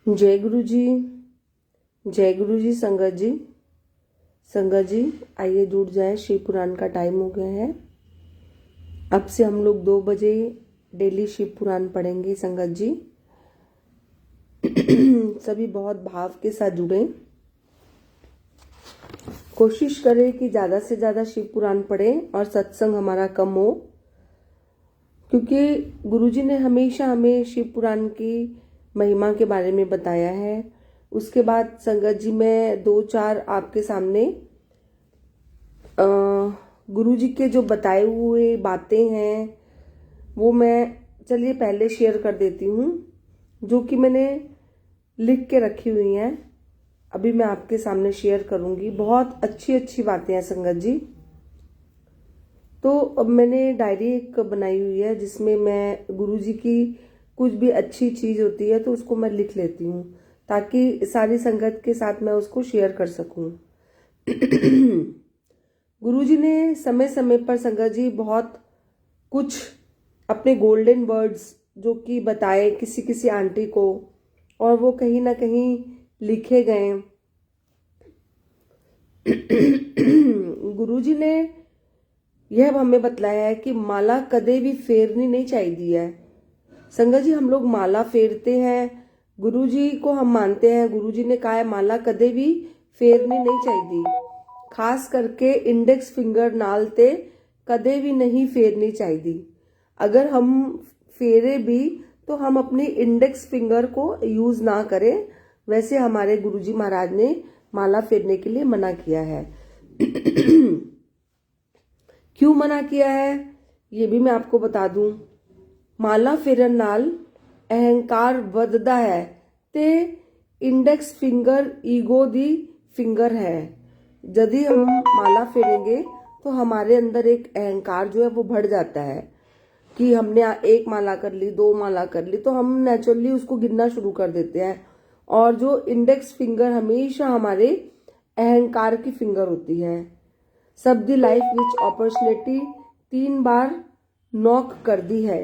जय गुरु जी, जय गुरु जी। संगत जी, संगत जी आइए जुड़ जाए। शिव पुराण का टाइम हो गया है। अब से हम लोग 2 बजे डेली शिव पुराण पढ़ेंगे। संगत जी सभी बहुत भाव के साथ जुड़े। कोशिश करें कि ज़्यादा से ज़्यादा शिव पुराण पढ़ें और सत्संग हमारा कम हो, क्योंकि गुरुजी ने हमेशा हमें शिव पुराण की महिमा के बारे में बताया है। उसके बाद संगत जी मैं 2-4 आपके सामने गुरुजी के जो बताए हुए बातें हैं वो मैं चलिए पहले शेयर कर देती हूँ, जो कि मैंने लिख के रखी हुई हैं। अभी मैं आपके सामने शेयर करूँगी। बहुत अच्छी अच्छी बातें हैं संगत जी। तो अब मैंने डायरी एक बनाई हुई है जिसमें मैं गुरुजी की कुछ भी अच्छी चीज़ होती है तो उसको मैं लिख लेती हूँ, ताकि सारी संगत के साथ मैं उसको शेयर कर सकूँ। गुरुजी ने समय समय पर संगत जी बहुत कुछ अपने गोल्डन वर्ड्स जो कि बताए किसी किसी आंटी को, और वो कहीं ना कहीं लिखे गए। गुरुजी ने यह हमें बतलाया है कि माला कदे भी फेरनी नहीं चाहिए है। संगत जी हम लोग माला फेरते हैं, गुरुजी को हम मानते हैं। गुरुजी ने कहा है माला कदे भी फेरनी नहीं चाहिए, खास करके इंडेक्स फिंगर नाल ते कदे भी नहीं फेरनी चाहिए। अगर हम फेरे भी तो हम अपनी इंडेक्स फिंगर को यूज ना करें। वैसे हमारे गुरुजी महाराज ने माला फेरने के लिए मना किया है। क्यों मना किया है ये भी मैं आपको बता दूं। माला फेरन नाल अहंकार वधदा है ते इंडेक्स फिंगर ईगो दी फिंगर है। यदि हम माला फेरेंगे तो हमारे अंदर एक अहंकार जो है वो बढ़ जाता है कि हमने 1 माला कर ली, 2 माला कर ली, तो हम नेचुरली उसको गिनना शुरू कर देते हैं। और जो इंडेक्स फिंगर हमेशा हमारे अहंकार की फिंगर होती है। सब दी लाइफ विच अपॉर्चुनिटी 3 बार नॉक कर दी है।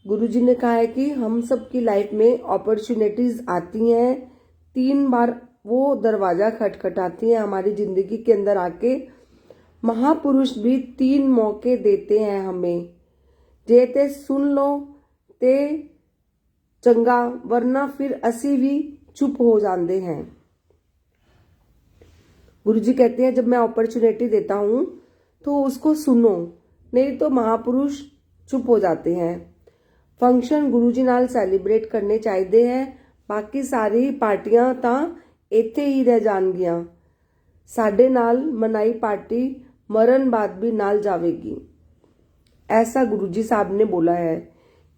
गुरुजी ने कहा है कि हम सब की लाइफ में अपॉर्चुनिटीज आती हैं, 3 बार वो दरवाजा खटखटाती हैं हमारी जिंदगी के अंदर आके। महापुरुष भी 3 मौके देते हैं हमें। जे ते सुन लो ते चंगा, वरना फिर असी भी चुप हो जाते हैं। गुरुजी कहते हैं जब मैं अपॉर्चुनिटी देता हूं तो उसको सुनो, नहीं तो महापुरुष चुप हो जाते हैं। फंक्शन गुरुजी नाल सैलीब्रेट करने चाहिए हैं, बाकी सारी पार्टियां तां इत्थे ही रह जाणगियां। साडे नाल मनाई पार्टी मरण बाद भी नाल जावेगी। ऐसा गुरुजी साहब ने बोला है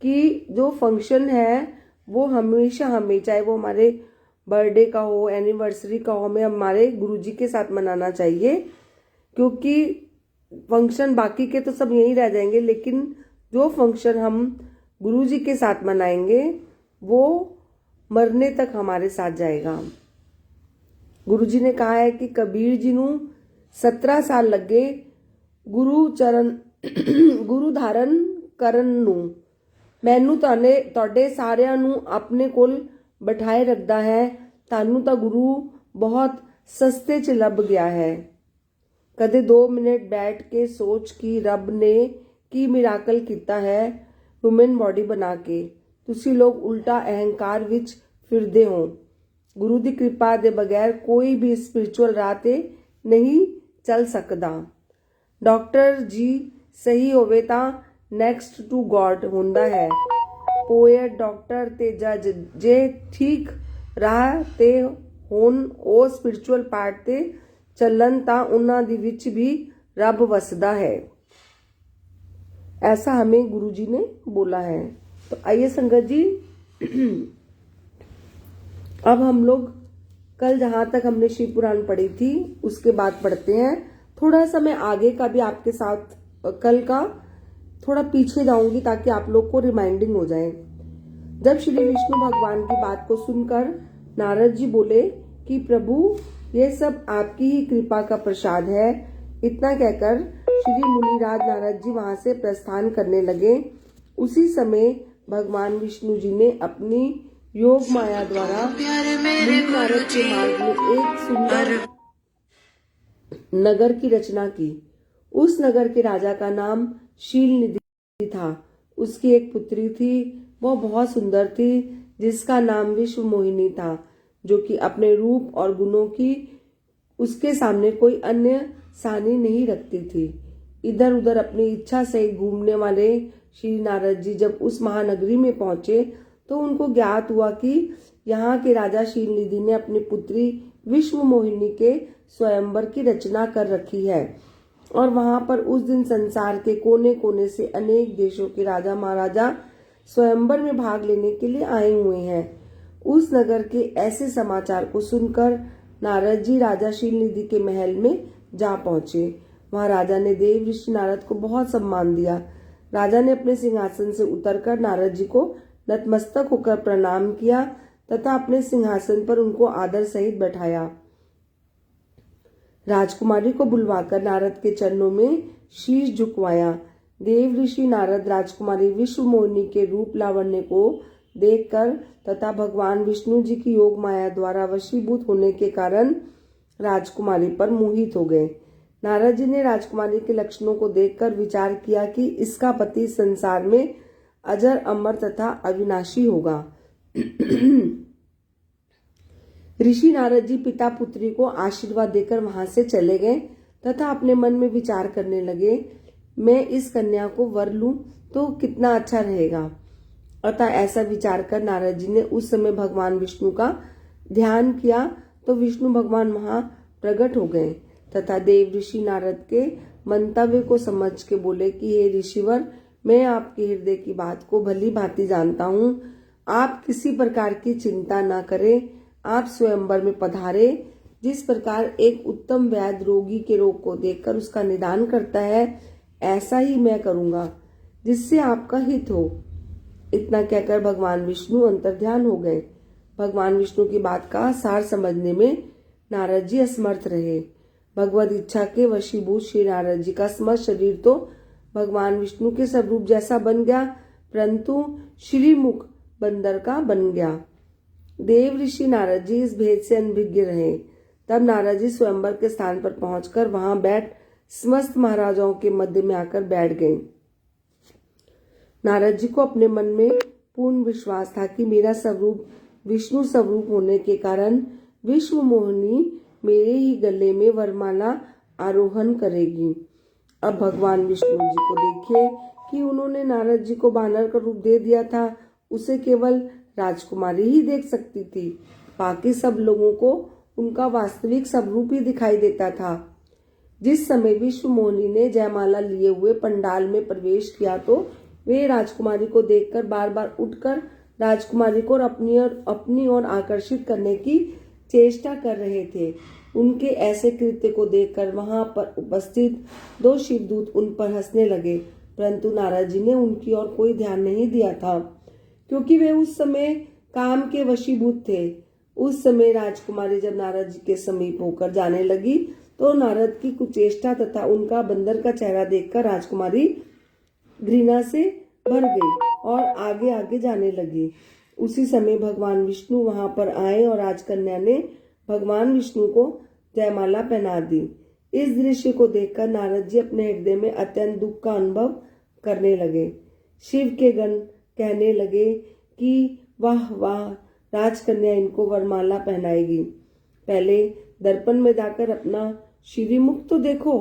कि जो फंक्शन है वो हमेशा हमें, चाहे वो हमारे बर्थडे का हो, एनिवर्सरी का हो, हमें हमारे गुरुजी के साथ मनाना चाहिए। क्योंकि फंक्शन बाकी के तो सब यहीं रह जाएंगे, लेकिन जो फंक्शन हम गुरुजी के साथ मनाएंगे वो मरने तक हमारे साथ जाएगा। गुरुजी ने कहा है कि कबीर जी नू 17 साल लगे गुरु धारण करन नू। मैनू तुहाडे सारियां नू अपने कोल बिठाए रखदा है। तानू तां गुरु बहुत सस्ते च लभ गया है। कदे 2 मिनट बैठ के सोच कि रब ने की मिराकल किया है ह्यूमन बॉडी बना के। तुसी लोग उल्टा अहंकार विच फिरदे हो। गुरु दी कृपा दे बगैर कोई भी स्पिरिचुअल राह ते नहीं चल सकदा। डॉक्टर जी सही होवे तां नेक्स्ट टू गॉड हुंदा है। पोएट, डॉक्टर ते जज जे ठीक राह ते होन ओ स्पिरिचुअल पार्ट ते चलन तां उन्हां दी विच भी रब वसदा है। ऐसा हमें गुरुजी ने बोला है। तो आइए संगत जी अब हम लोग कल जहां तक हमने शिव पुराण पढ़ी थी उसके बाद पढ़ते हैं। थोड़ा सा मैं आगे का भी आपके साथ कल का थोड़ा पीछे जाऊंगी ताकि आप लोग को रिमाइंडिंग हो जाए। जब श्री विष्णु भगवान की बात को सुनकर नारद जी बोले कि प्रभु ये सब आपकी ही कृपा का प्रसाद है। इतना कहकर श्री मुनिराज नारद जी वहां से प्रस्थान करने लगे। उसी समय भगवान विष्णु जी ने अपनी योग माया द्वारा मुनि नारद के मार्ग में एक सुंदर नगर की रचना की। उस नगर के राजा का नाम शील निधि था। उसकी एक पुत्री थी, वह बहुत सुंदर थी, जिसका नाम विश्व मोहिनी था, जो कि अपने रूप और गुणों की उसके सामने कोई अन्य सानी नहीं रखती थी। इधर उधर अपनी इच्छा से घूमने वाले श्री नारद जी जब उस महानगरी में पहुंचे तो उनको ज्ञात हुआ कि यहाँ के राजा शीलनिधि ने अपनी पुत्री विश्व मोहिनी के स्वयंवर की रचना कर रखी है और वहां पर उस दिन संसार के कोने कोने से अनेक देशों के राजा महाराजा स्वयंवर में भाग लेने के लिए आए हुए हैं। उस नगर के ऐसे समाचार को सुनकर नारद जी राजा शीलनिधि के महल में जा पहुंचे। वहां राजा ने देव ऋषि नारद को बहुत सम्मान दिया। राजा ने अपने सिंहासन से उतरकर नारद जी को नतमस्तक होकर प्रणाम किया तथा अपने सिंहासन पर उनको आदर सहित बैठाया। राजकुमारी को बुलवाकर नारद के चरणों में शीश झुकवाया। देव ऋषि नारद राजकुमारी विश्व मोहिनी के रूप लावण्य को देखकर तथा भगवान विष्णु जी की योग माया द्वारा वशीभूत होने के कारण राजकुमारी पर मोहित हो गए। नारद जी ने राजकुमारी के लक्षणों को देखकर विचार किया कि इसका पति संसार में अजर अमर तथा अविनाशी होगा। ऋषि नारद जी पिता पुत्री को आशीर्वाद देकर वहां से चले गए तथा अपने मन में विचार करने लगे, मैं इस कन्या को वर लूं तो कितना अच्छा रहेगा। अतः ऐसा विचार कर नारद जी ने उस समय भगवान विष्णु का ध्यान किया तो विष्णु भगवान वहां प्रकट हो गए तथा देव ऋषि नारद के मंतव्य को समझ के बोले कि हे ऋषिवर, मैं आपके हृदय की बात को भली भांति जानता हूँ। आप किसी प्रकार की चिंता न करें, आप स्वयंवर में पधारे। जिस प्रकार एक उत्तम वैद्य रोगी के रोग को देखकर उसका निदान करता है, ऐसा ही मैं करूंगा जिससे आपका हित हो। इतना कहकर भगवान विष्णु अंतर्ध्यान हो गए। भगवान विष्णु की बात का सार समझने में नारद जी असमर्थ रहे। भगवद इच्छा के वशीभूत श्री नारद जी का समस्त शरीर तो भगवान विष्णु के स्वरूप जैसा बन गया, परंतु श्रीमुख बंदर का बन गया। देव ऋषि नारद जी इस भेद से अनभिज्ञ रहे। तब नारद जी स्वयंवर के स्थान पर पहुंचकर वहां बैठ समस्त महाराजाओं के मध्य में आकर बैठ गए। नारद जी को अपने मन में पूर्ण विश्वास था कि मेरा स्वरूप विष्णु स्वरूप होने के कारण विश्व मोहिनी मेरे ही गले में वरमाला आरोहण करेगी। अब भगवान विष्णु जी को देखिए कि उन्होंने नारद जी को बानर का रूप दे दिया था, उसे केवल राजकुमारी ही देख सकती थी, बाकी सब लोगों को उनका वास्तविक स्वरूप ही दिखाई देता था। जिस समय विश्व मोहिनी ने जयमाला लिए हुए पंडाल में प्रवेश किया तो वे राजकुमारी को देखकर बार बार उठकर राजकुमारी को अपनी ओर आकर्षित करने की चेष्टा कर रहे थे। उनके ऐसे कृत्य को देखकर वहां पर उपस्थित दो शिवदूत उन पर हंसने लगे, परंतु नारद जी ने उनकी ओर कोई ध्यान नहीं दिया था, क्योंकि वे उस समय काम के वशीभूत थे। उस समय राजकुमारी जब नारद जी के समीप होकर जाने लगी तो नारद की कुचेष्टा तथा उनका बंदर का चेहरा देखकर राजकुमारी घृणा से भर गई और आगे आगे जाने लगी। उसी समय भगवान विष्णु वहां पर आए और राजकन्या ने भगवान विष्णु को जयमाला पहना दी। इस दृश्य को देखकर नारद जी अपने हृदय में अत्यंत दुख का अनुभव करने लगे। शिव के गण कहने लगे कि वाह वाह, राजकन्या इनको वरमाला पहनाएगी। पहले दर्पण में जाकर अपना श्रीमुख तो देखो।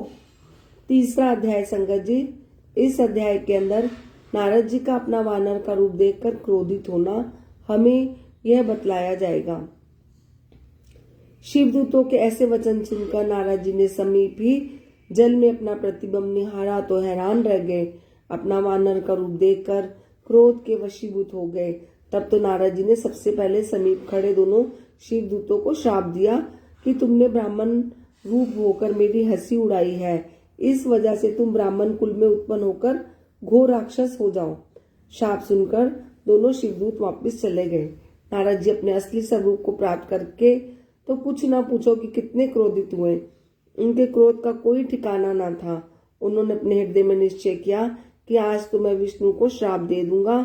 तीसरा अध्याय संगत जी, इस अध्याय के अंदर नारद जी का अपना वानर का रूप देखकर क्रोधित होना हमें यह बतलाया जाएगा। शिवदूतों के ऐसे वचन सुनकर नारद जी ने समीप ही जल में अपना प्रतिबिंब निहारा तो हैरान रह गए। अपना वानर का रूप देखकर क्रोध के वशीभूत हो गए। तब तो नारद जी ने सबसे पहले समीप खड़े दोनों शिवदूतों को श्राप दिया कि तुमने ब्राह्मण रूप होकर मेरी हंसी उड़ाई है, इस वजह से तुम ब्राह्मण कुल में उत्पन्न होकर घोर राक्षस हो जाओ। शाप सुनकर दोनों शिवदूत वापस चले गए। नारद जी अपने असली स्वरूप को प्राप्त करके तो कुछ ना पूछो कि कितने क्रोधित हुए। उनके क्रोध का कोई ठिकाना ना था। उन्होंने अपने हृदय में निश्चय किया कि आज तो मैं विष्णु को श्राप दे दूंगा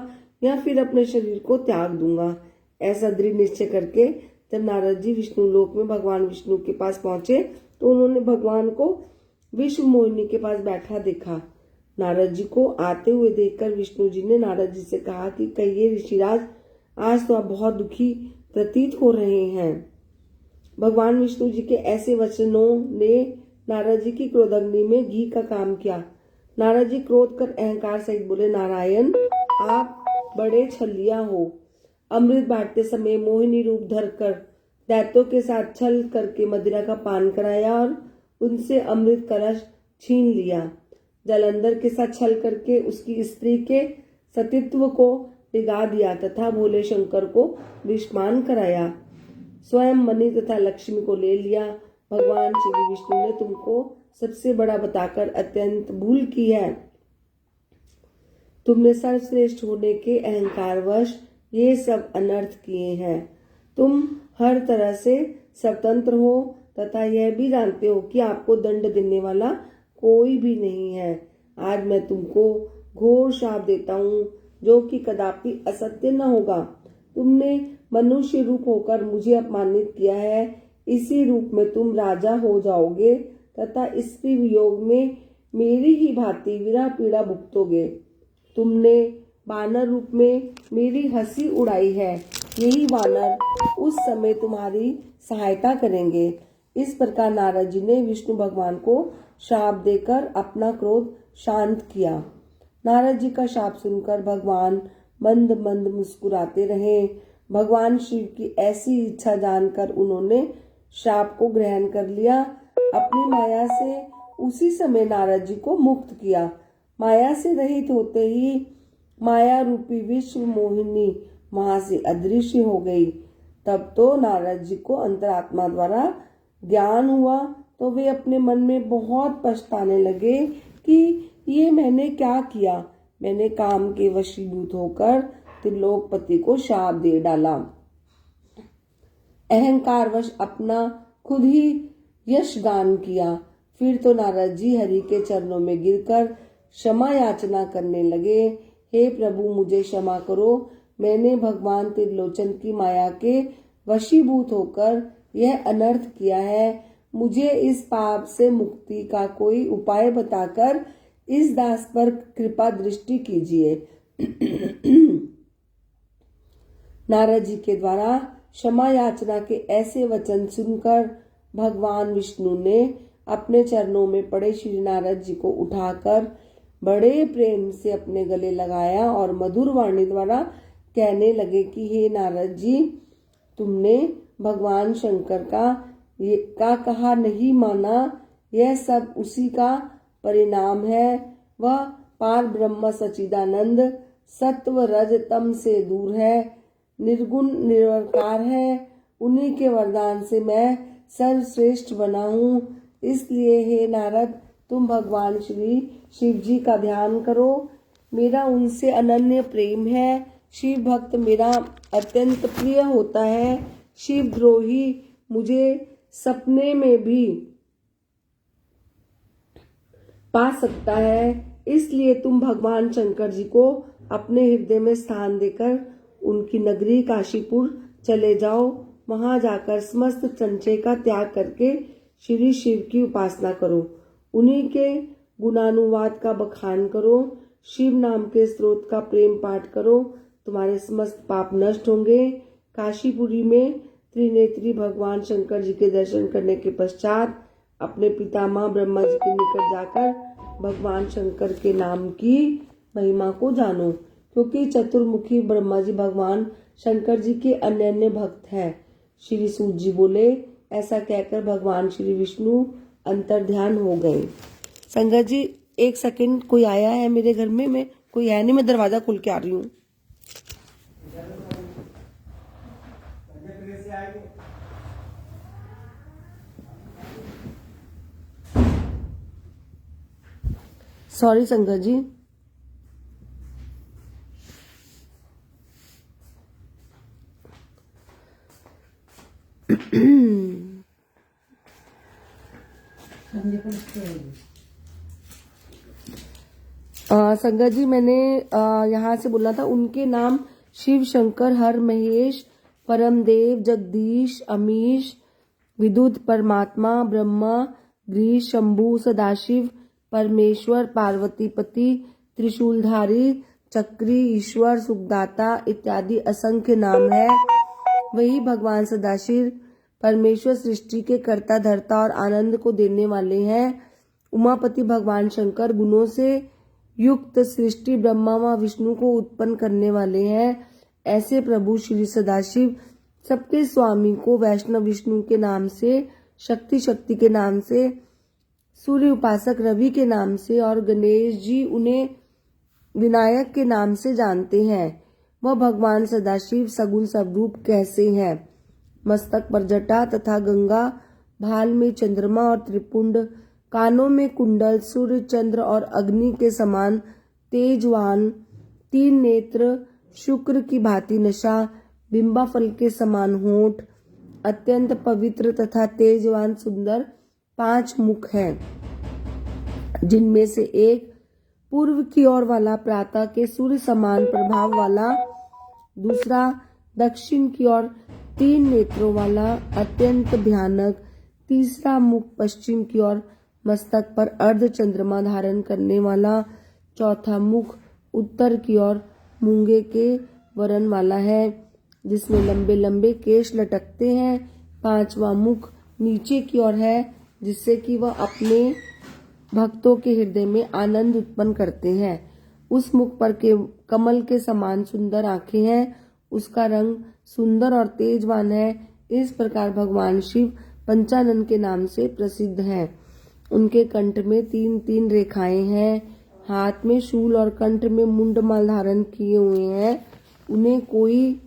या फिर अपने शरीर को त्याग दूंगा। ऐसा दृढ़ निश्चय करके जब नारद जी विष्णु लोक में भगवान विष्णु के पास पहुंचे तो उन्होंने भगवान को विश्व मोहिनी के पास बैठा देखा। नारद जी को आते हुए देखकर विष्णु जी ने नारद जी से कहा कि कहिए ऋषिराज, आज तो आप बहुत दुखी प्रतीत हो रहे हैं। भगवान विष्णु जी के ऐसे वचनों ने नारद जी की क्रोधाग्नि में घी का काम किया। नारद जी क्रोध कर अहंकार सहित बोले, नारायण आप बड़े छलिया हो। अमृत बांटते समय मोहिनी रूप धरकर दैत्यों के साथ छल करके मदिरा का पान कराया और उनसे अमृत कलश छीन लिया। जलंधर के साथ छल करके उसकी स्त्री के सतीत्व को डिगा दिया तथा भोले शंकर को विषपान कराया। स्वयं मणि तथा लक्ष्मी को ले लिया। भगवान श्री विष्णु ने तुमको सबसे बड़ा बताकर अत्यंत भूल की है। तुमने सर्वश्रेष्ठ होने के अहंकारवश ये सब अनर्थ किए हैं। तुम हर तरह से स्वतंत्र हो तथा यह भी जानते हो कि आपको दंड देने वाला कोई भी नहीं है। आज मैं तुमको घोर शाप देता हूँ जो कि कदापि असत्य न होगा। तुमने मनुष्य रूप होकर मुझे अपमानित किया है। इसी रूप में तुम राजा हो जाओगे तथा स्त्री वियोग में मेरी ही भांति विरह पीड़ा भुगतोगे। तुमने वानर रूप में मेरी हंसी उड़ाई है। यही वानर उस समय तुम्हारी सहायता करेंगे। इस प्रकार नारद जी ने विष्णु भगवान को शाप देकर अपना क्रोध शांत किया। नारद जी का शाप सुनकर भगवान मंद मंद मुस्कुराते रहे। भगवान शिव की ऐसी इच्छा जानकर उन्होंने शाप को ग्रहण कर लिया। अपनी माया से उसी समय नारद जी को मुक्त किया। माया से रहित होते ही माया रूपी विश्व मोहिनी वहां से अदृश्य हो गई। तब तो नारद जी को अंतरात्मा द्वारा ज्ञान हुआ तो वे अपने मन में बहुत पछताने लगे कि ये मैंने क्या किया। मैंने काम के वशीभूत होकर त्रिलोकपति को शाप दे डाला। अहंकारवश अपना खुद ही यश गान किया। फिर तो नारद जी हरि के चरणों में गिरकर क्षमा याचना करने लगे। हे प्रभु, मुझे क्षमा करो। मैंने भगवान त्रिलोचन की माया के वशीभूत होकर यह अनर्थ किया है। मुझे इस पाप से मुक्ति का कोई उपाय बताकर इस दास पर कृपा दृष्टि कीजिए। नारद जी के द्वारा क्षमा याचना के ऐसे वचन सुनकर भगवान विष्णु ने अपने चरणों में पड़े श्री नारद जी को उठाकर बड़े प्रेम से अपने गले लगाया और मधुर वाणी द्वारा कहने लगे कि हे नारद जी, तुमने भगवान शंकर का कहा नहीं माना। यह सब उसी का परिणाम है। वह पार ब्रह्म सच्चिदानंद सत्व रज तम से दूर है, निर्गुण निरवकार है। उन्हीं के वरदान से मैं सर्वश्रेष्ठ बना हूँ। इसलिए हे नारद, तुम भगवान श्री शिव जी का ध्यान करो। मेरा उनसे अनन्य प्रेम है। शिव भक्त मेरा अत्यंत प्रिय होता है। शिव द्रोही मुझे सपने में भी पा सकता है। इसलिए तुम भगवान शंकर जी को अपने हृदय में स्थान देकर उनकी नगरी काशीपुर चले जाओ। वहां जाकर समस्त संचय का त्याग करके श्री शिव की उपासना करो। उन्हीं के गुणानुवाद का बखान करो। शिव नाम के स्रोत का प्रेम पाठ करो। तुम्हारे समस्त पाप नष्ट होंगे। काशीपुरी में त्रिनेत्री भगवान शंकर जी के दर्शन करने के पश्चात अपने पितामह ब्रह्मा जी के निकट जाकर भगवान शंकर के नाम की महिमा को जानो, क्योंकि चतुर्मुखी ब्रह्मा जी भगवान शंकर जी के अनन्य भक्त हैं। श्री सूत जी बोले। ऐसा कहकर भगवान श्री विष्णु अंतर्ध्यान हो गए। संगत जी, एक सेकंड, कोई आया है मेरे घर में? मैं कोई है नहीं, मैं दरवाजा खोल के आ रही हूँ। सॉरी संगत जी। संगत जी, मैंने यहाँ से बोलना था, उनके नाम शिव, शंकर, हर, महेश, परमदेव, जगदीश, अमीश, विद्युत, परमात्मा, ब्रह्मा, गृह, शंभु, सदाशिव, परमेश्वर, पार्वतीपति, त्रिशूलधारी, चक्री, ईश्वर, सुखदाता इत्यादि असंख्य नाम है। वही भगवान सदाशिव परमेश्वर सृष्टि के कर्ता धर्ता और आनंद को देने वाले हैं। उमापति भगवान शंकर गुणों से युक्त सृष्टि ब्रह्मा व विष्णु को उत्पन्न करने वाले हैं। ऐसे प्रभु श्री सदाशिव सबके स्वामी को वैष्णव विष्णु के नाम से, शक्ति के नाम से, सूर्य उपासक रवि के नाम से और गणेश जी उन्हें विनायक के नाम से जानते हैं। वह भगवान सदाशिव सगुण स्वरूप कैसे हैं? मस्तक पर जटा तथा गंगा, भाल में चंद्रमा और त्रिपुंड, कानों में कुंडल, सूर्य, चंद्र और अग्नि के समान तेजवान, 3 नेत्र, शुक्र की भांति नशा, बिंबा फल के समान होंठ, अत्यंत पवित्र तथा तेजवान सुंदर 5 मुख हैं, जिनमें से एक पूर्व की ओर वाला प्रातः के सूर्य समान प्रभाव वाला, दूसरा दक्षिण की ओर 3 नेत्रों वाला अत्यंत भयानक, तीसरा मुख पश्चिम की ओर मस्तक पर अर्ध चंद्रमा धारण करने वाला, चौथा मुख उत्तर की ओर मूंगे के वर्ण वाला है, जिसमें लंबे लंबे केश लटकते हैं, 5वां मुख नीचे की ओर है, जिससे कि वह अपने भक्तों के हृदय में आनंद उत्पन्न करते हैं। उस मुख पर के कमल के समान सुंदर आंखें हैं, उसका रंग सुंदर और तेजवान है। इस प्रकार भगवान शिव पंचानन के नाम से प्रसिद्ध हैं। उनके कंठ में 3-3 रेखाएं हैं, हाथ में शूल और कंठ में मुंडमाल धारण किए हुए हैं। उन्हें कोई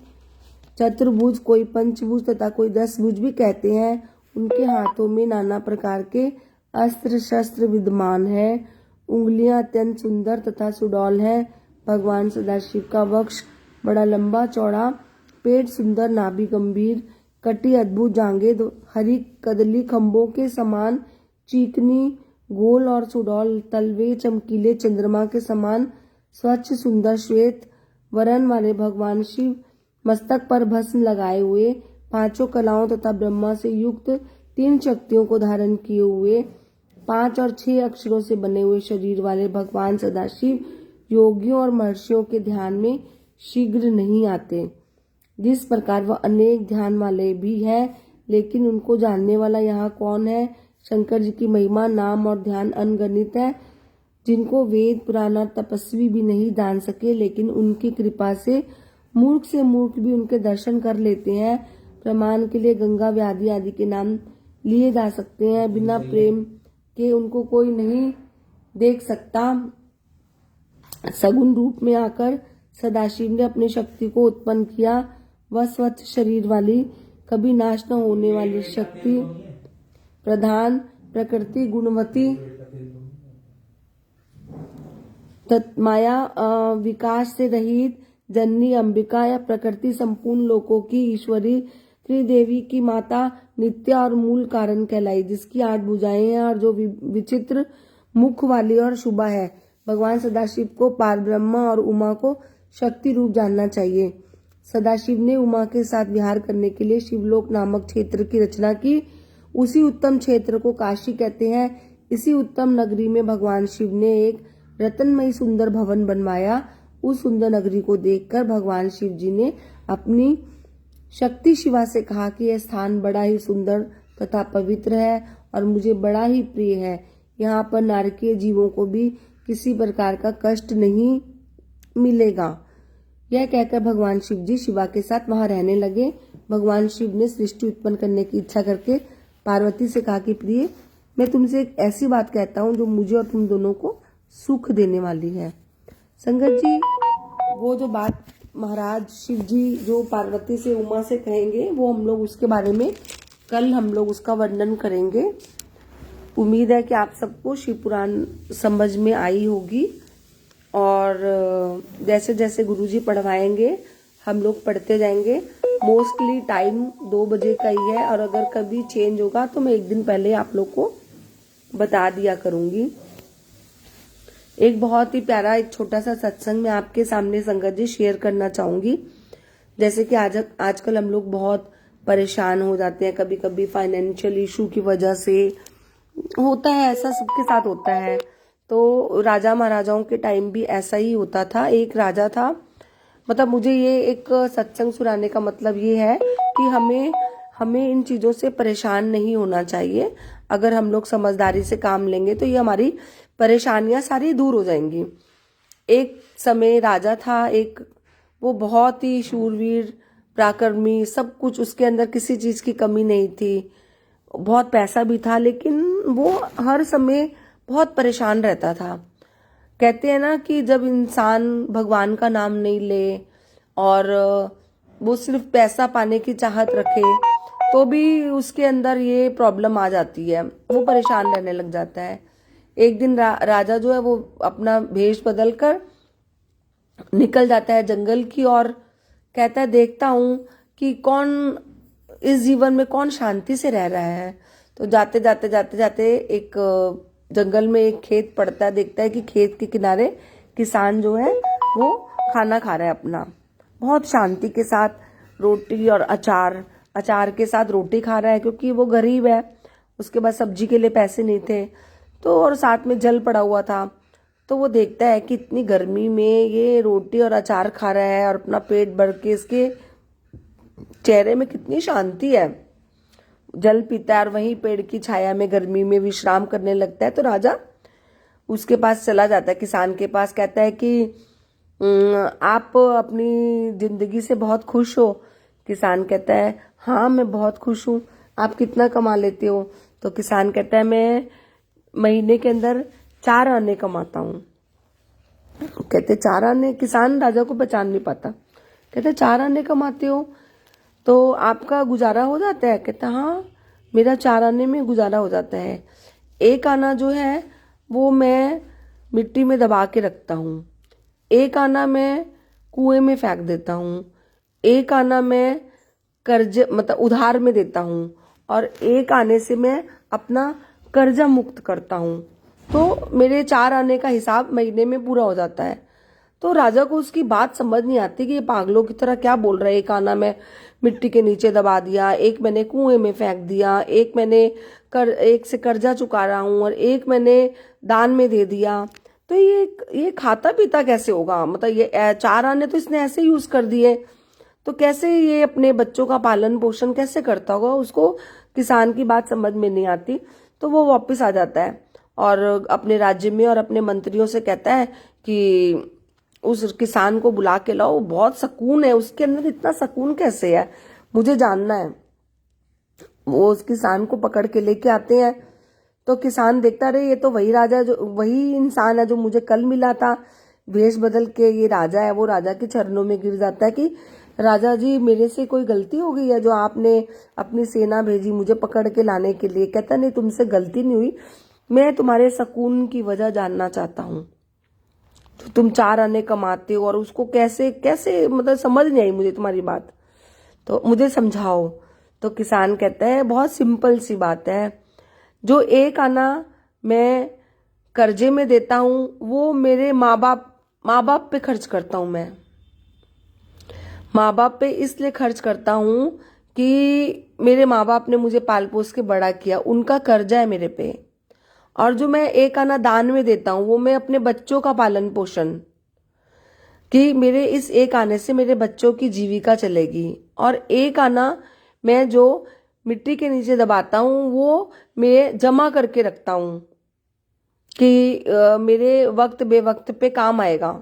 चतुर्भुज, कोई पंचभुज तथा कोई 10 भुज भी कहते हैं। उनके हाथों में नाना प्रकार के अस्त्र शस्त्र विद्यमान है। उंगलियां अत्यंत सुंदर तथा सुडौल है। भगवान सदाशिव का वक्ष बड़ा लंबा चौड़ा, पेट सुंदर, नाभि गंभीर, कटी अद्भुत, जांघें हरी कदली खंभों के समान चिकनी, गोल और सुडौल, तलवे चमकीले चंद्रमा के समान स्वच्छ सुंदर श्वेत वर्ण वाले भगवान शिव मस्तक पर भस्म लगाए हुए, 5 कलाओं तथा ब्रह्मा से युक्त 3 शक्तियों को धारण किए हुए, 5 और 6 अक्षरों से बने हुए शरीर वाले भगवान सदाशिव योगियों और महर्षियों के ध्यान में शीघ्र नहीं आते। जिस प्रकार वह अनेक ध्यान वाले भी हैं, लेकिन उनको जानने वाला यहाँ कौन है? शंकर जी की महिमा, नाम और ध्यान अनगणित है, जिनको वेद पुराण और तपस्वी भी नहीं जान सके, लेकिन उनकी कृपा से मूर्ख भी उनके दर्शन कर लेते हैं। प्रमाण के लिए गंगा, व्याधि आदि के नाम लिए जा सकते हैं। बिना प्रेम के उनको कोई नहीं देख सकता। सगुण रूप में आकर सदाशिव ने अपनी शक्ति को उत्पन्न किया। वह स्वच्छ शरीर वाली, कभी नाश न होने वाली शक्ति प्रधान, प्रकृति गुणवती, माया विकास से रहित जननी अंबिका या प्रकृति संपूर्ण लोकों की ईश्वरी त्रिदेवी की माता नित्या और मूल कारण कहलाई, जिसकी 8 भुजाएं हैं और जो विचित्र मुख वाली और शुभा है। भगवान सदाशिव को पारब्रह्म और उमा को शक्ति रूप जानना चाहिए। सदाशिव ने उमा के साथ विहार करने के लिए शिवलोक नामक क्षेत्र की रचना की। उसी उत्तम क्षेत्र को काशी कहते हैं। इसी उत्तम नगरी में भगवान शिव ने एक रत्नमयी सुंदर भवन बनवाया। उस सुंदर नगरी को देखकर भगवान शिव जी ने अपनी शक्ति शिवा से कहा कि यह स्थान बड़ा ही सुंदर तथा पवित्र है और मुझे बड़ा ही प्रिय है। यहाँ पर नारकीय जीवों को भी किसी प्रकार का कष्ट नहीं मिलेगा। यह कहकर भगवान शिव जी शिवा के साथ वहां रहने लगे। भगवान शिव ने सृष्टि उत्पन्न करने की इच्छा करके पार्वती से कहा कि प्रिय, मैं तुमसे एक ऐसी बात कहता हूँ जो मुझे और तुम दोनों को सुख देने वाली है। संगत जी, वो जो बात महाराज शिव जी जो पार्वती से उमा से कहेंगे, वो हम लोग उसके बारे में कल हम लोग उसका वर्णन करेंगे। उम्मीद है कि आप सबको शिव पुराण समझ में आई होगी और जैसे जैसे गुरुजी पढ़वाएंगे हम लोग पढ़ते जाएंगे। मोस्टली टाइम 2 बजे का ही है और अगर कभी चेंज होगा तो मैं एक दिन पहले आप लोग को बता दिया करूंगी। एक बहुत ही प्यारा एक छोटा सा सत्संग मैं आपके सामने संगत जी शेयर करना चाहूंगी। जैसे कि आजकल हम लोग बहुत परेशान हो जाते हैं, कभी कभी फाइनेंशियल इशू की वजह से होता है, ऐसा सबके साथ होता है। तो राजा महाराजाओं के टाइम भी ऐसा ही होता था। एक राजा था, मतलब मुझे ये एक सत्संग सुनाने का मतलब ये है कि हमें हमें इन चीजों से परेशान नहीं होना चाहिए। अगर हम लोग समझदारी से काम लेंगे तो ये हमारी परेशानियां सारी दूर हो जाएंगी। एक समय राजा था, एक वो बहुत ही शूरवीर पराक्रमी, सब कुछ उसके अंदर किसी चीज की कमी नहीं थी। बहुत पैसा भी था, लेकिन वो हर समय बहुत परेशान रहता था। कहते हैं ना कि जब इंसान भगवान का नाम नहीं ले और वो सिर्फ पैसा पाने की चाहत रखे तो भी उसके अंदर ये प्रॉब्लम आ जाती है, वो परेशान रहने लग जाता है। एक दिन राजा जो है वो अपना भेष बदल कर निकल जाता है जंगल की ओर। कहता है देखता हूं कि कौन इस जीवन में कौन शांति से रह रहा है। तो जाते जाते जाते जाते एक जंगल में एक खेत पड़ता है। देखता है कि खेत के किनारे किसान जो है वो खाना खा रहा है अपना, बहुत शांति के साथ रोटी और अचार के साथ रोटी खा रहा है, क्योंकि वो गरीब है, उसके पास सब्जी के लिए पैसे नहीं थे। तो और साथ में जल पड़ा हुआ था। तो वो देखता है कि इतनी गर्मी में ये रोटी और अचार खा रहा है और अपना पेट भर के, इसके चेहरे में कितनी शांति है। जल पीता है और वहीं पेड़ की छाया में गर्मी में विश्राम करने लगता है। तो राजा उसके पास चला जाता है, किसान के पास। कहता है कि आप अपनी जिंदगी से बहुत खुश हो? किसान कहता है हाँ मैं बहुत खुश हूँ। आप कितना कमा लेते हो? तो किसान कहता है मैं महीने के अंदर 4 आने कमाता हूँ। कहते 4 आने? किसान राजा को पहचान नहीं पाता। कहते 4 आने कमाते हो तो आपका गुजारा हो जाता है? कहता हाँ मेरा 4 आने में गुजारा हो जाता है। 1 आना जो है वो मैं मिट्टी में दबा के रखता हूँ, 1 आना मैं कुएं में फेंक देता हूँ, 1 आना मैं कर्ज मतलब उधार में देता हूँ, और 1 आने से मैं अपना कर्जा मुक्त करता हूँ। तो मेरे 4 आने का हिसाब महीने में पूरा हो जाता है। तो राजा को उसकी बात समझ नहीं आती कि ये पागलों की तरह क्या बोल रहा है। 1 आना मैं मिट्टी के नीचे दबा दिया, 1 मैंने कुएं में फेंक दिया, 1 मैंने 1 से कर्जा चुका रहा हूँ और 1 मैंने दान में दे दिया। तो ये खाता पीता कैसे होगा? मतलब ये 4 आने तो इसने ऐसे यूज कर दिए, तो कैसे ये अपने बच्चों का पालन पोषण कैसे करता होगा? उसको किसान की बात समझ में नहीं आती। तो वो वापस आ जाता है और अपने राज्य में और अपने मंत्रियों से कहता है कि उस किसान को बुला के लाओ, बहुत सुकून है उसके अंदर। इतना सुकून कैसे है, मुझे जानना है। वो उस किसान को पकड़ के लेके आते हैं। तो किसान देखता रहे, ये तो वही राजा, जो वही इंसान है जो मुझे कल मिला था वेश बदल के, ये राजा है। वो राजा के चरणों में गिर जाता है कि राजा जी मेरे से कोई गलती हो गई है जो आपने अपनी सेना भेजी मुझे पकड़ के लाने के लिए? कहता नहीं तुमसे गलती नहीं हुई, मैं तुम्हारे सुकून की वजह जानना चाहता हूँ। तो तुम 4 आने कमाते हो और उसको कैसे कैसे, मतलब समझ नहीं आई मुझे तुम्हारी बात, तो मुझे समझाओ। तो किसान कहता है बहुत सिंपल सी बात है, जो 1 आना मैं कर्जे में देता हूँ वो मेरे माँ बाप पे खर्च करता हूँ। मैं माँ बाप पे इसलिए खर्च करता हूँ कि मेरे माँ बाप ने मुझे पाल पोस के बड़ा किया, उनका कर्जा है मेरे पे। और जो मैं 1 आना दान में देता हूँ वो मैं अपने बच्चों का पालन पोषण, कि मेरे इस 1 आने से मेरे बच्चों की जीविका चलेगी। और 1 आना मैं जो मिट्टी के नीचे दबाता हूँ वो मैं जमा करके रखता हूँ कि मेरे वक्त बेवक्त पे काम आएगा।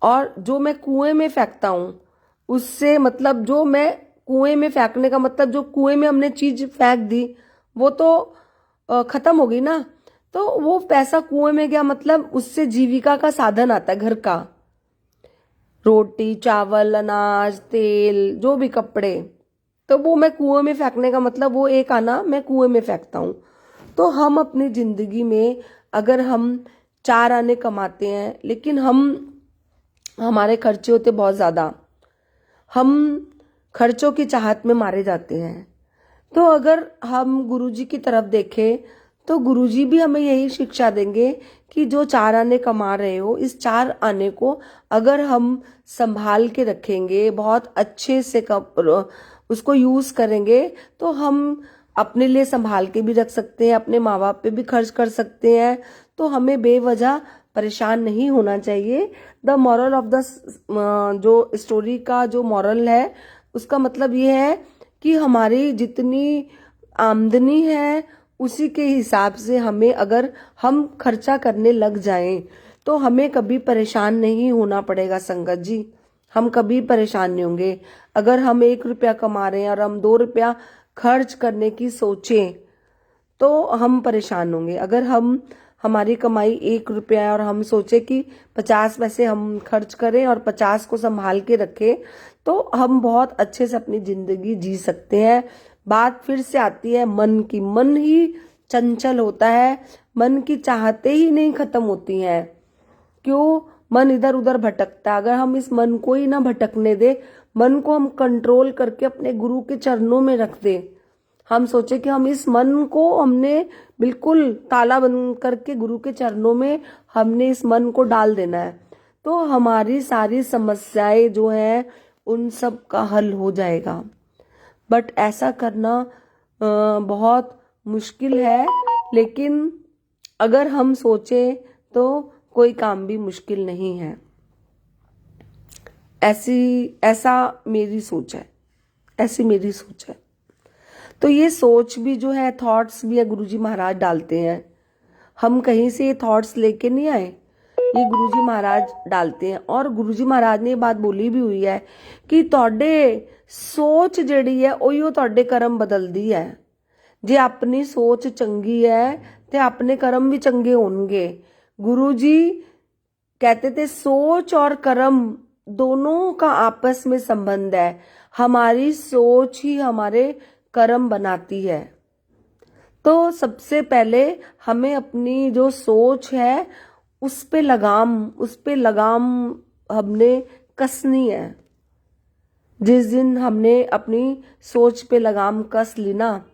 और जो मैं कुएं में फेंकता हूँ उससे, मतलब जो मैं कुएं में फेंकने का मतलब, जो कुएं में हमने चीज फेंक दी वो तो खत्म हो गई ना। तो वो पैसा कुएं में गया, मतलब उससे जीविका का साधन आता है, घर का रोटी चावल अनाज तेल जो भी कपड़े, तो वो मैं कुएं में फेंकने का मतलब वो 1 आना मैं कुएं में फेंकता हूँ। तो हम अपनी जिंदगी में अगर हम 4 आने कमाते हैं लेकिन हमारे खर्चे होते बहुत ज्यादा, हम खर्चों की चाहत में मारे जाते हैं। तो अगर हम गुरुजी की तरफ देखें तो गुरुजी भी हमें यही शिक्षा देंगे कि जो 4 आने कमा रहे हो, इस 4 आने को अगर हम संभाल के रखेंगे, बहुत अच्छे से उसको यूज करेंगे, तो हम अपने लिए संभाल के भी रख सकते हैं, अपने माँ बाप पे भी खर्च कर सकते हैं। तो हमें बेवजह परेशान नहीं होना चाहिए। द मॉरल ऑफ द जो स्टोरी का जो मॉरल है, उसका मतलब ये है कि हमारी जितनी आमदनी है उसी के हिसाब से हमें, अगर हम खर्चा करने लग जाएं तो हमें कभी परेशान नहीं होना पड़ेगा संगत जी। हम कभी परेशान नहीं होंगे। अगर हम 1 रुपया कमा रहे हैं और हम 2 रुपया खर्च करने की सोचें तो हम परेशान होंगे। अगर हमारी कमाई 1 रुपया है और हम सोचे कि 50 पैसे हम खर्च करें और 50 को संभाल के रखें, तो हम बहुत अच्छे से अपनी जिंदगी जी सकते हैं। बात फिर से आती है मन की। मन ही चंचल होता है, मन की चाहते ही नहीं खत्म होती हैं। क्यों? मन इधर उधर भटकता है। अगर हम इस मन को ही ना भटकने दे, मन को हम कंट्रोल करके अपने गुरु के चरणों में रख दे, हम सोचे कि हम इस मन को हमने बिल्कुल ताला बंद करके गुरु के चरणों में हमने इस मन को डाल देना है, तो हमारी सारी समस्याएं जो हैं उन सब का हल हो जाएगा। बट ऐसा करना बहुत मुश्किल है, लेकिन अगर हम सोचे तो कोई काम भी मुश्किल नहीं है। ऐसा मेरी सोच है, ऐसी मेरी सोच है। तो ये सोच भी जो है, थॉट्स भी है, गुरुजी महाराज डालते हैं। हम कहीं से ये थॉट्स लेके नहीं आए, ये गुरुजी महाराज डालते हैं। और गुरुजी महाराज ने ये बात बोली भी हुई है कि ਤੁਹਾਡੇ सोच ਜਿਹੜੀ है ਉਹੀਓ ਤੁਹਾਡੇ कर्म बदलदी है। जे अपनी सोच चंगी है तो अपने कर्म भी चंगे होंगे। गुरुजी कहते थे सोच और कर्म दोनों का आपस में संबंध है। हमारी सोच ही हमारे कर्म बनाती है। तो सबसे पहले हमें अपनी जो सोच है उस पे लगाम हमने कसनी है। जिस दिन हमने अपनी सोच पे लगाम कस ली ना,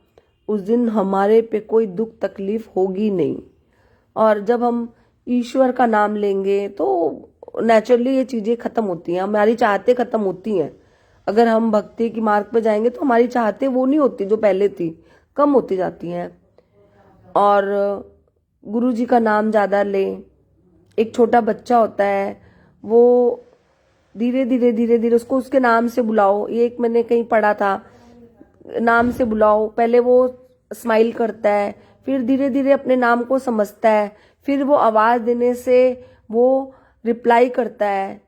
उस दिन हमारे पे कोई दुख तकलीफ होगी नहीं। और जब हम ईश्वर का नाम लेंगे तो नेचुरली ये चीजें खत्म होती हैं, हमारी चाहते खत्म होती हैं। अगर हम भक्ति की मार्ग पे जाएंगे तो हमारी चाहते वो नहीं होती जो पहले थी, कम होती जाती हैं। और गुरु जी का नाम ज्यादा लें। एक छोटा बच्चा होता है, वो धीरे धीरे उसको उसके नाम से बुलाओ। ये एक मैंने कहीं पढ़ा था, नाम से बुलाओ। पहले वो स्माइल करता है, फिर धीरे धीरे अपने नाम को समझता है, फिर वो आवाज देने से वो रिप्लाई करता है।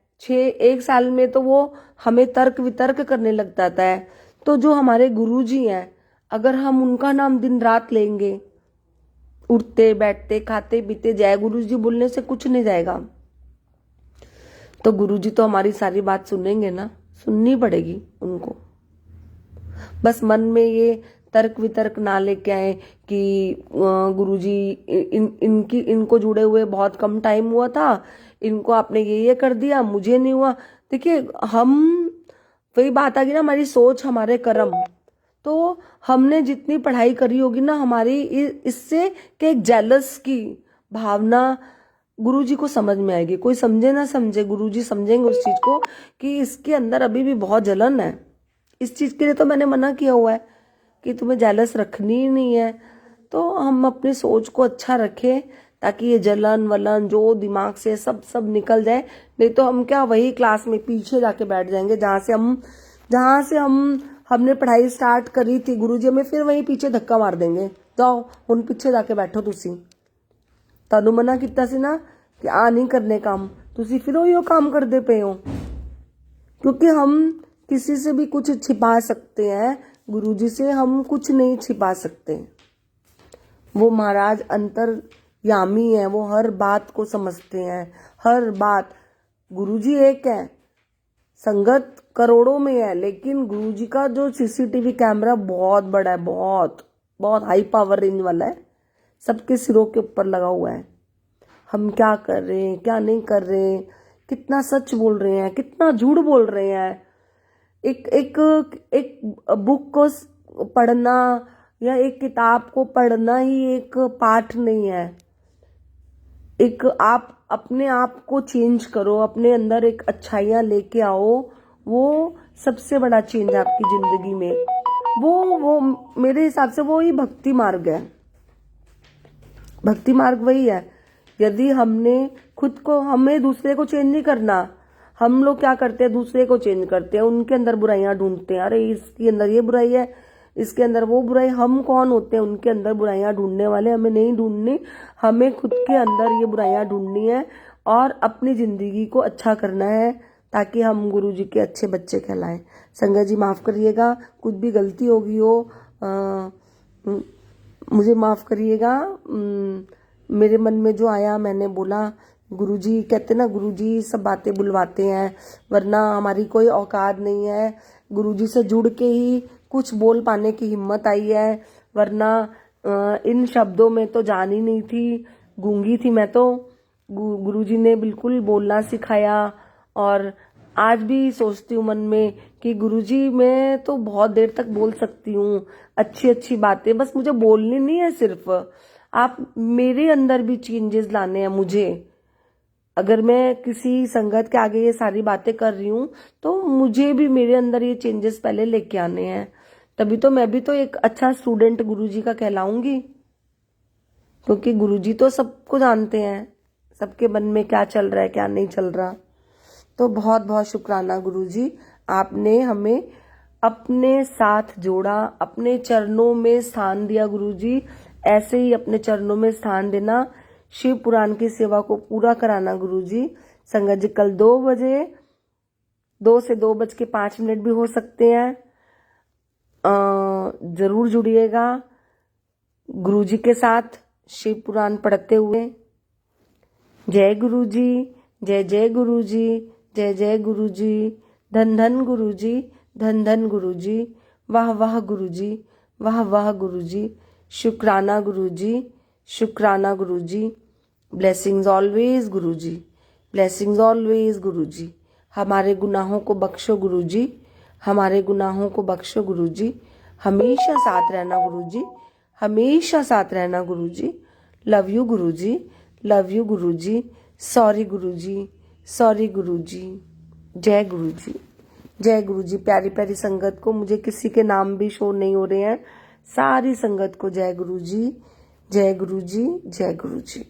1 साल में तो वो हमें तर्क वितर्क करने लग जाता है। तो जो हमारे गुरु जी हैं, अगर हम उनका नाम दिन रात लेंगे, उठते बैठते खाते पीते, जय गुरु जी बोलने से कुछ नहीं जाएगा। तो गुरु जी तो हमारी सारी बात सुनेंगे ना, सुननी पड़ेगी उनको। बस मन में ये तर्क वितर्क ना लेके आए कि गुरुजी इनको जुड़े हुए बहुत कम टाइम हुआ था, इनको आपने ये कर दिया, मुझे नहीं हुआ। देखिए, हम वही बात आ गई ना, हमारी सोच हमारे कर्म। तो हमने जितनी पढ़ाई करी होगी ना, हमारी इससे कि एक जेलस की भावना गुरुजी को समझ में आएगी। कोई समझे ना समझे, गुरुजी समझेंगे उस चीज को कि इसके अंदर अभी भी बहुत जलन है। इस चीज के लिए तो मैंने मना किया हुआ है कि तुम्हें जेलस रखनी ही नहीं है। तो हम अपनी सोच को अच्छा रखें ताकि ये जलन वलन जो दिमाग से सब निकल जाए। नहीं तो हम क्या, वही क्लास में पीछे जाके बैठ जाएंगे जहां से हमने पढ़ाई स्टार्ट करी थी। गुरुजी हमें फिर वहीं पीछे धक्का मार देंगे, जाओ हुन पीछे जाके बैठो। ਤੁਹਾਨੂੰ मना ਕੀਤਾ ਸੀ ना कि आ नहीं करने काम, तुसी फिर वो काम करते पे हो। क्योंकि हम किसी से भी कुछ छिपा सकते हैं, गुरुजी से हम कुछ नहीं छिपा सकते। वो महाराज अंतर्यामी है, वो हर बात को समझते हैं, हर बात। गुरुजी एक है, संगत करोड़ों में है, लेकिन गुरुजी का जो सीसीटीवी कैमरा बहुत बड़ा है, बहुत हाई पावर रेंज वाला है, सबके सिरों के ऊपर लगा हुआ है। हम क्या कर रहे हैं, क्या नहीं कर रहे हैं, कितना सच बोल रहे हैं, कितना झूठ बोल रहे हैं। एक बुक को पढ़ना या एक किताब को पढ़ना ही एक पाठ नहीं है। एक आप अपने आप को चेंज करो, अपने अंदर एक अच्छाइयाँ लेके आओ, वो सबसे बड़ा चेंज है आपकी जिंदगी में। वो मेरे हिसाब से वो ही भक्ति मार्ग है। भक्ति मार्ग वही है। यदि हमने खुद को, हमें दूसरे को चेंज नहीं करना। हम लोग क्या करते हैं, दूसरे को चेंज करते हैं, उनके अंदर बुराइयां ढूंढते हैं, अरे इसके अंदर ये बुराई है, इसके अंदर वो बुराई। हम कौन होते हैं उनके अंदर बुराइयां ढूंढने वाले? हमें नहीं ढूंढनी, हमें खुद के अंदर ये बुराइयां ढूंढनी है और अपनी जिंदगी को अच्छा करना है, ताकि हम गुरु जी के अच्छे बच्चे कहलाएं। संगत जी माफ करिएगा, कुछ भी गलती होगी हो, मुझे माफ करिएगा। मेरे मन में जो आया मैंने बोला। गुरुजी कहते ना, गुरुजी सब बातें बुलवाते हैं, वरना हमारी कोई औकात नहीं है। गुरुजी से जुड़ के ही कुछ बोल पाने की हिम्मत आई है, वरना इन शब्दों में तो जान ही नहीं थी, गूंगी थी मैं तो। गुरुजी ने बिल्कुल बोलना सिखाया। और आज भी सोचती हूँ मन में कि गुरुजी मैं तो बहुत देर तक बोल सकती हूँ अच्छी अच्छी बातें, बस मुझे बोलनी नहीं है, सिर्फ आप मेरे अंदर भी चेंजेस लाने हैं मुझे। अगर मैं किसी संगत के आगे ये सारी बातें कर रही हूँ तो मुझे भी मेरे अंदर ये चेंजेस पहले लेके आने हैं, तभी तो मैं भी तो एक अच्छा स्टूडेंट गुरुजी का कहलाऊंगी। क्योंकि गुरुजी तो सबको जानते हैं, सबके मन में क्या चल रहा है क्या नहीं चल रहा। तो बहुत बहुत शुक्राना गुरुजी, आपने हमें अपने साथ जोड़ा, अपने चरणों में स्थान दिया। गुरुजी ऐसे ही अपने चरणों में स्थान देना, शिव पुराण की सेवा को पूरा कराना गुरुजी। संगत जी कल 2 बजे, 2 से 2:05 भी हो सकते हैं, जरूर जुड़िएगा गुरुजी के साथ शिव पुराण पढ़ते हुए। जय गुरुजी, जय जय गुरुजी, जय जय गुरुजी, धन धन गुरुजी, धन धन गुरुजी, वाह वाह गुरुजी, वाह वाह गुरुजी, शुक्राना गुरुजी, शुक्राना गुरुजी। ब्लेसिंग्स ऑलवेज गुरुजी, ब्लेसिंग्स ऑलवेज गुरुजी। हमारे गुनाहों को बख्शो गुरुजी, हमारे गुनाहों को बख्शो गुरुजी। हमेशा साथ रहना गुरुजी, हमेशा साथ रहना Guruji. Love you Guruji, love you Guruji. Sorry Guruji, sorry Guruji. जय गुरुजी, जय गुरुजी। प्यारी प्यारी संगत को, मुझे किसी के नाम भी शो नहीं हो रहे हैं, सारी संगत को जय गुरुजी, जय गुरुजी, जय गुरुजी।